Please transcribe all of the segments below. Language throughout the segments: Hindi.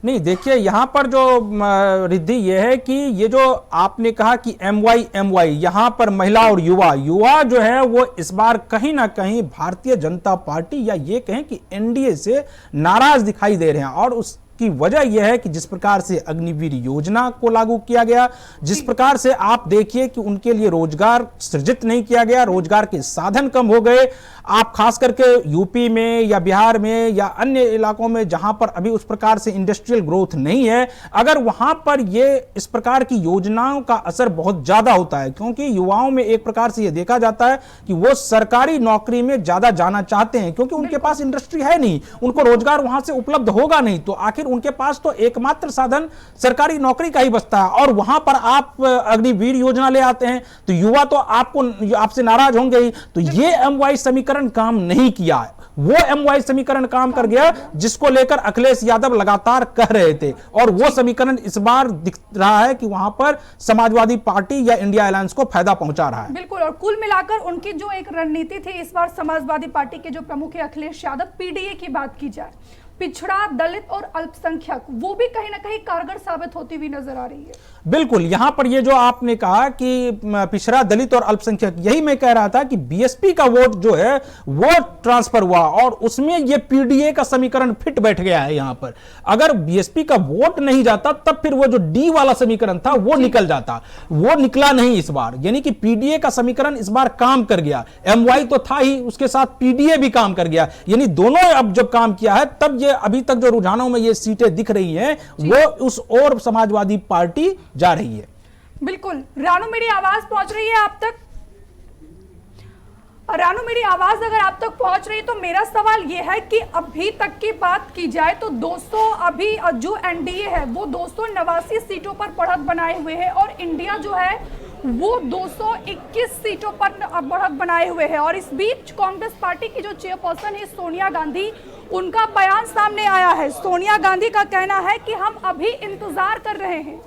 नहीं, देखिए यहाँ पर जो रिद्धि ये है कि ये जो आपने कहा कि एमवाई यहाँ पर महिला और युवा युवा जो है वो इस बार कहीं ना कहीं भारतीय जनता पार्टी या ये कहें कि एनडीए से नाराज दिखाई दे रहे हैं। और उस की वजह यह है कि जिस प्रकार से अग्निवीर योजना को लागू किया गया, जिस प्रकार से आप देखिए कि उनके लिए रोजगार सृजित नहीं किया गया, रोजगार के साधन कम हो गए। आप खास करके यूपी में या बिहार में या अन्य इलाकों में जहां पर अभी उस प्रकार से इंडस्ट्रियल ग्रोथ नहीं है, अगर वहां पर ये इस प्रकार की योजनाओं का असर बहुत ज्यादा होता है, क्योंकि युवाओं में एक प्रकार से यह देखा जाता है कि वो सरकारी नौकरी में ज्यादा जाना चाहते हैं, क्योंकि उनके पास इंडस्ट्री है नहीं, उनको रोजगार वहां से उपलब्ध होगा नहीं, तो आखिर उनके पास तो एकमात्र साधन सरकारी नौकरी का ही बचता है। और वहां पर आप अग्निवीर योजना ले आते हैं तो युवा तो आपसे नाराज होंगे ही। तो ये एमवाई समीकरण काम नहीं किया, वो एमवाई समीकरण काम कर गया जिसको लेकर अखिलेश यादव लगातार कह रहे थे, और वो समीकरण इस बार दिख रहा है कि वहां पर समाजवादी पार्टी या इंडिया अलायंस को फायदा पहुंचा रहा है। बिल्कुल, और कुल मिलाकर उनकी जो एक रणनीति थी इस बार समाजवादी पार्टी के जो प्रमुख है अखिलेश यादव, पीडीए की बात की जाए, पिछड़ा, दलित और अल्पसंख्यक, वो भी कहीं ना कहीं कारगर साबित होती हुई नजर आ रही है। बिल्कुल, यहां पर ये जो आपने कहा कि पिछड़ा, दलित और अल्पसंख्यक, यही मैं कह रहा था कि बीएसपी का वोट जो है वो ट्रांसफर हुआ और उसमें ये पीडीए का समीकरण फिट बैठ गया है। यहां पर अगर बीएसपी का वोट नहीं जाता तब फिर वो जो डी वाला समीकरण था वो निकल जाता, वो निकला नहीं इस बार, यानी कि पीडीए का समीकरण इस बार काम कर गया। एमवाई तो था ही, उसके साथ पीडीए भी काम कर गया, यानी दोनों अब जब काम किया है तब ये अभी तक जो रुझानों में ये सीटें दिख रही हैं वो उस और समाजवादी पार्टी जा रही है। बिल्कुल, रानू मेरी आवाज पहुंच रही है आप तक? रानू मेरी आवाज अगर आप तक पहुंच रही है तो मेरा सवाल यह है कि अभी तक की बात की जाए तो 200 अभी जो एनडीए है वो 289 सीटों पर बढ़त बनाए हुए है और इंडिया जो है वो 221 सीटों पर बढ़त बनाए हुए है। और इस बीच कांग्रेस पार्टी की जो चेयरपर्सन है सोनिया गांधी, उनका बयान सामने आया है। सोनिया गांधी का कहना है कि हम अभी इंतजार कर रहे हैं।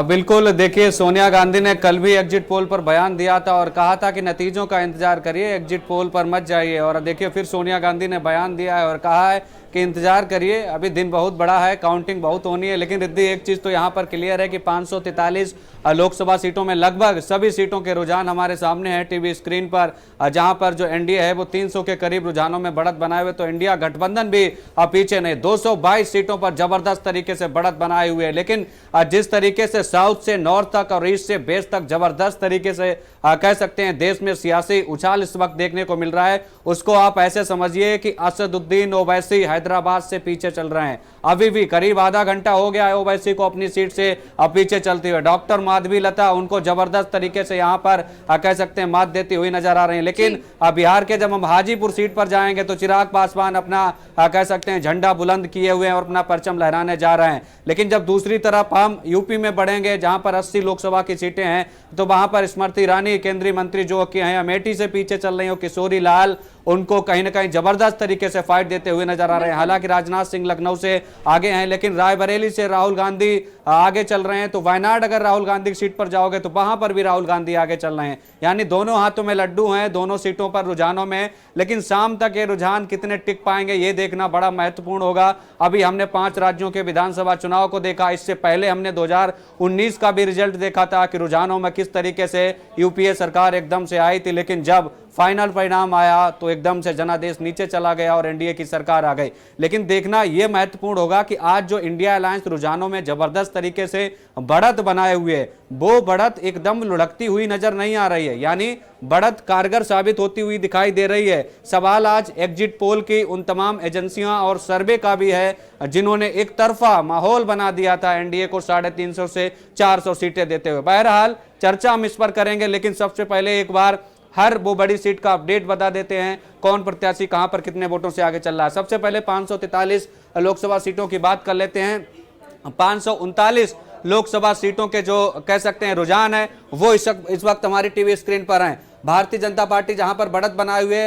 बिल्कुल, देखिए सोनिया गांधी ने कल भी एग्जिट पोल पर बयान दिया था और कहा था कि नतीजों का इंतजार करिए, एग्जिट पोल पर मत जाइए। और देखिए फिर सोनिया गांधी ने बयान दिया है और कहा है कि इंतजार करिए, अभी दिन बहुत बड़ा है, काउंटिंग बहुत होनी है। लेकिन रिद्धि, एक चीज़ तो यहाँ पर क्लियर है कि 543 लोकसभा सीटों में लगभग सभी सीटों के रुझान हमारे सामने हैं टीवी स्क्रीन पर, जहां पर जो एनडीए है वो 300 के करीब रुझानों में बढ़त बनाए हुए, तो इंडिया गठबंधन भी पीछे नहीं, 222 सीटों पर जबरदस्त तरीके से बढ़त बनाए हुए है। लेकिन जिस तरीके से साउथ से नॉर्थ तक और ईस्ट से वेस्ट तक जबरदस्त तरीके से कह सकते हैं देश में सियासी उछाल इस वक्त देखने को मिल रहा है, उसको आप ऐसे समझिए कि असदुद्दीन ओवैसी हैदराबाद से पीछे चल रहे हैं। अभी भी करीब आधा घंटा हो गया है ओवैसी को अपनी सीट से पीछे चलते हुए। डॉक्टर माधवी लता उनको जबरदस्त तरीके से यहां पर कह सकते हैं मात देती हुई नजर आ रही हैं। लेकिन बिहार के जब हम हाजीपुर सीट पर जाएंगे तो चिराग पासवान अपना कह सकते हैं झंडा बुलंद किए हुए हैं और अपना परचम लहराने जा रहे हैं। लेकिन जब दूसरी तरफ हम यूपी में बढ़ेंगे जहां पर 80 लोकसभा की सीटें हैं तो वहां पर स्मृति ईरानी केंद्रीय मंत्री जो कि हैं अमेठी से पीछे चल रही हो, किशोरी लाल उनको कहीं ना कहीं जबरदस्त तरीके से फाइट देते हुए नजर आ रहे हैं। हालांकि राजनाथ सिंह लखनऊ से आगे हैं, लेकिन रायबरेली से राहुल गांधी आगे चल रहे हैं। तो वायनाड अगर राहुल गांधी की सीट पर जाओगे तो वहां पर भी राहुल गांधी आगे चल रहे हैं। यानी दोनों हाथों में लड्डू हैं दोनों सीटों पर रुझानों में। लेकिन शाम तक ये रुझान कितने टिक पाएंगे ये देखना बड़ा महत्वपूर्ण होगा। अभी हमने 5 राज्यों के विधानसभा चुनाव को देखा, इससे पहले हमने 2019 का भी रिजल्ट देखा था कि रुझानों में किस तरीके से यूपीए सरकार एकदम से आई थी, लेकिन जब फाइनल परिणाम आया तो एकदम से जनादेश नीचे चला गया और एनडीए की सरकार आ गई। लेकिन देखना यह महत्वपूर्ण होगा कि आज जो इंडिया अलायंस रुझानों में जबरदस्त तरीके से बढ़त बनाए हुए, वो बढ़त एकदम लुढ़कती हुई नजर नहीं आ रही है, यानी बढ़त कारगर साबित होती हुई दिखाई दे रही है। सवाल आज एग्जिट पोल की उन तमाम एजेंसियां और सर्वे का भी है जिन्होंने एक तरफा माहौल बना दिया था एनडीए को 350 से 400 सीटें देते हुए। बहरहाल चर्चा हम इस पर करेंगे, लेकिन सबसे पहले एक बार हर वो बड़ी सीट का अपडेट बता देते हैं, कौन प्रत्याशी कहां पर कितने वोटों से आगे चल रहा है। सबसे पहले 543 लोकसभा सीटों की बात कर लेते हैं। 539 लोकसभा सीटों के जो कह सकते हैं रुझान है वो इस वक्त हमारी टीवी स्क्रीन पर हैं। भारतीय जनता पार्टी जहां पर बढ़त बनाए हुए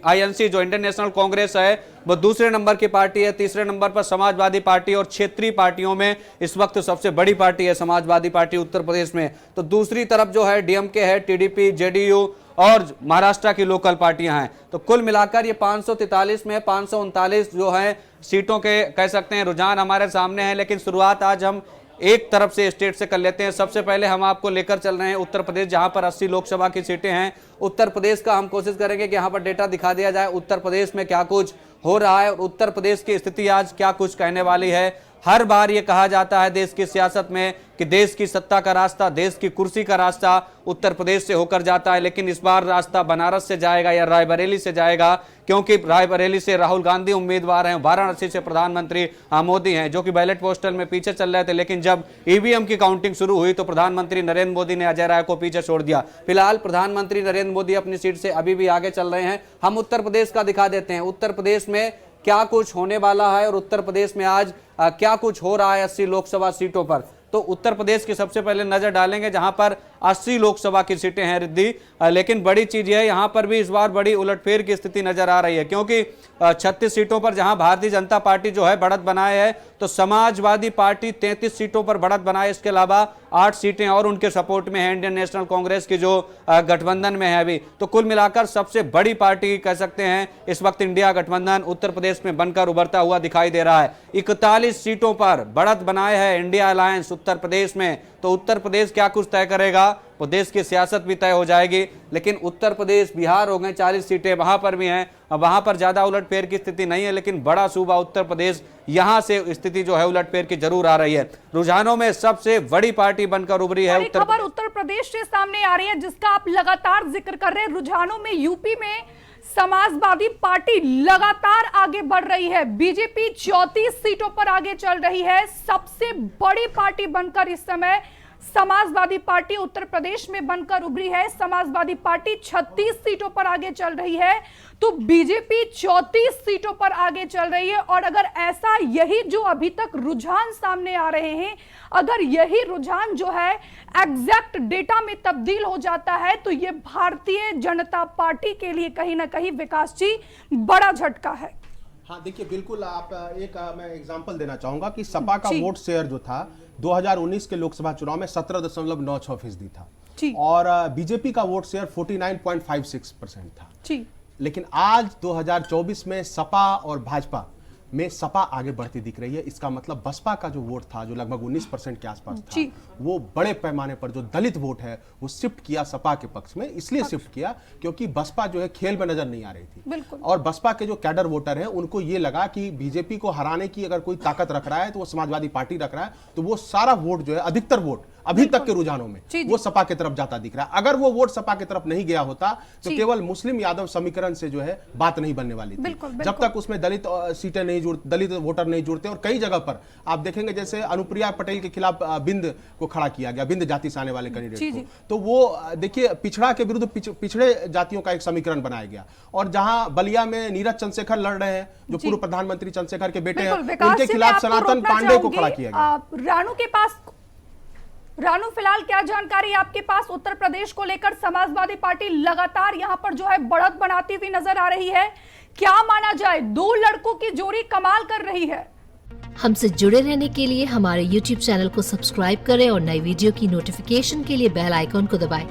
आईएनसी जो इंडियन नेशनल कांग्रेस है वो दूसरे नंबर की पार्टी है। तीसरे नंबर पर समाजवादी पार्टी, और क्षेत्रीय पार्टियों में इस वक्त सबसे बड़ी पार्टी है समाजवादी पार्टी उत्तर प्रदेश में। तो दूसरी तरफ जो है डीएमके है, टीडीपी, जेडीयू और महाराष्ट्र की लोकल पार्टियां हैं। तो कुल मिलाकर ये 543 में 539 जो है सीटों के कह सकते हैं रुझान हमारे सामने हैं, लेकिन शुरुआत आज हम एक तरफ से स्टेट से कर लेते हैं। सबसे पहले हम आपको लेकर चल रहे हैं उत्तर प्रदेश, जहां पर 80 लोकसभा की सीटें हैं। उत्तर प्रदेश का हम कोशिश करेंगे कि यहां पर डेटा दिखा दिया जाए, उत्तर प्रदेश में क्या कुछ हो रहा है और उत्तर प्रदेश की स्थिति आज क्या कुछ कहने वाली है। हर बार ये कहा जाता है देश की सियासत में कि देश की सत्ता का रास्ता, देश की कुर्सी का रास्ता उत्तर प्रदेश से होकर जाता है, लेकिन इस बार रास्ता बनारस से जाएगा या रायबरेली से जाएगा, क्योंकि रायबरेली से राहुल गांधी उम्मीदवार हैं, वाराणसी से प्रधानमंत्री मोदी हैं, जो कि बैलेट पोस्टल में पीछे चल रहे थे, लेकिन जब ईवीएम की काउंटिंग शुरू हुई तो प्रधानमंत्री नरेंद्र मोदी ने अजय राय को पीछे छोड़ दिया। फिलहाल प्रधानमंत्री नरेंद्र मोदी अपनी सीट से अभी भी आगे चल रहे हैं। हम उत्तर प्रदेश का दिखा देते हैं, उत्तर प्रदेश में क्या कुछ होने वाला है और उत्तर प्रदेश में आज क्या कुछ हो रहा है 80 लोकसभा सीटों पर। तो उत्तर प्रदेश की सबसे पहले नजर डालेंगे, जहां पर 80 लोकसभा की सीटें हैं रिद्धि, लेकिन बड़ी चीज यह है यहां पर भी इस बार बड़ी उलटफेर की स्थिति नजर आ रही है, क्योंकि 36 सीटों पर जहां भारतीय जनता पार्टी जो है बढ़त बनाए है, तो समाजवादी पार्टी 33 सीटों पर बढ़त बनाए। इसके अलावा 8 सीटें और उनके सपोर्ट में है, इंडियन नेशनल कांग्रेस की जो गठबंधन में है अभी। तो कुल मिलाकर सबसे बड़ी पार्टी कह सकते हैं इस वक्त इंडिया गठबंधन उत्तर प्रदेश में बनकर उभरता हुआ दिखाई दे रहा है। 41 सीटों पर बढ़त बनाए है इंडिया अलायंस उत्तर प्रदेश में। तो उत्तर प्रदेश क्या कुछ तय करेगा, वो देश की सियासत भी तय हो जाएगी। लेकिन उत्तर प्रदेश, बिहार हो गए 40 सीटें, वहां पर भी हैं, वहां पर ज्यादा उलटफेर की स्थिति नहीं है, लेकिन बड़ा सूबा उत्तर प्रदेश, यहां से स्थिति जो है उलटफेर की जरूर आ रही है। रुझानों में सबसे बड़ी पार्टी बनकर उभरी है खबर उत्तर प्रदेश से सामने आ रही है, जिसका आप लगातार जिक्र कर रहे हैं। रुझानों में यूपी में समाजवादी पार्टी लगातार आगे बढ़ रही है, बीजेपी 34 सीटों पर आगे चल रही है। सबसे बड़ी पार्टी बनकर इस समय समाजवादी पार्टी उत्तर प्रदेश में बनकर उभरी है। समाजवादी पार्टी 36 सीटों पर आगे चल रही है, तो बीजेपी 34 सीटों पर आगे चल रही है। और अगर ऐसा यही जो अभी तक रुझान सामने आ रहे हैं, अगर यही रुझान जो है एग्जैक्ट डेटा में तब्दील हो जाता है, तो ये भारतीय जनता पार्टी के लिए कहीं ना कहीं विकास जी बड़ा झटका है। हाँ देखिए, बिल्कुल आप मैं एग्जांपल देना चाहूंगा कि सपा का वोट शेयर जो था 2019 के लोकसभा चुनाव में 17.96% था और बीजेपी का वोट शेयर 49.56% था जी। लेकिन आज 2024 में सपा और भाजपा में सपा आगे बढ़ती दिख रही है। इसका मतलब बसपा का जो वोट था, जो लगभग 19% के आसपास था, वो बड़े पैमाने पर जो दलित वोट है वो शिफ्ट किया सपा के पक्ष में। इसलिए शिफ्ट किया क्योंकि बसपा जो है खेल में नजर नहीं आ रही थी, और बसपा के जो कैडर वोटर हैं उनको ये लगा कि बीजेपी को हराने की अगर कोई ताकत रख रहा है तो वो समाजवादी पार्टी रख रहा है, तो वो सारा वोट जो है, अधिकतर वोट अभी तक के रुझानों में वो सपा की तरफ जाता दिख रहा है। अगर वो वोट सपा की तरफ नहीं गया होता तो केवल मुस्लिम यादव समीकरण से जो है बात नहीं बनने वाली थी। जब तक उसमें दलित सीटें नहीं जुड़, दलित वोटर नहीं जुड़ते। और कई जगह पर आप देखेंगे, जैसे अनुप्रिया पटेल के खिलाफ बिंद को खड़ा किया गया, बिंद जाति से आने वाले कैंडिडेट को, तो वो देखिए पिछड़ा के विरुद्ध पिछड़े जातियों का एक समीकरण बनाया गया। और जहां बलिया में नीरज चंद्रशेखर लड़ रहे हैं, जो पूर्व प्रधानमंत्री चंद्रशेखर के बेटे हैं, उनके खिलाफ सनातन पांडे को खड़ा किया गया। रानू, फिलहाल क्या जानकारी आपके पास उत्तर प्रदेश को लेकर? समाजवादी पार्टी लगातार यहां पर जो है बढ़त बनाती हुई नजर आ रही है। क्या माना जाए, दो लड़कों की जोड़ी कमाल कर रही है। हमसे जुड़े रहने के लिए हमारे YouTube चैनल को सब्सक्राइब करें और नई वीडियो की नोटिफिकेशन के लिए बेल आइकॉन को दबाएं।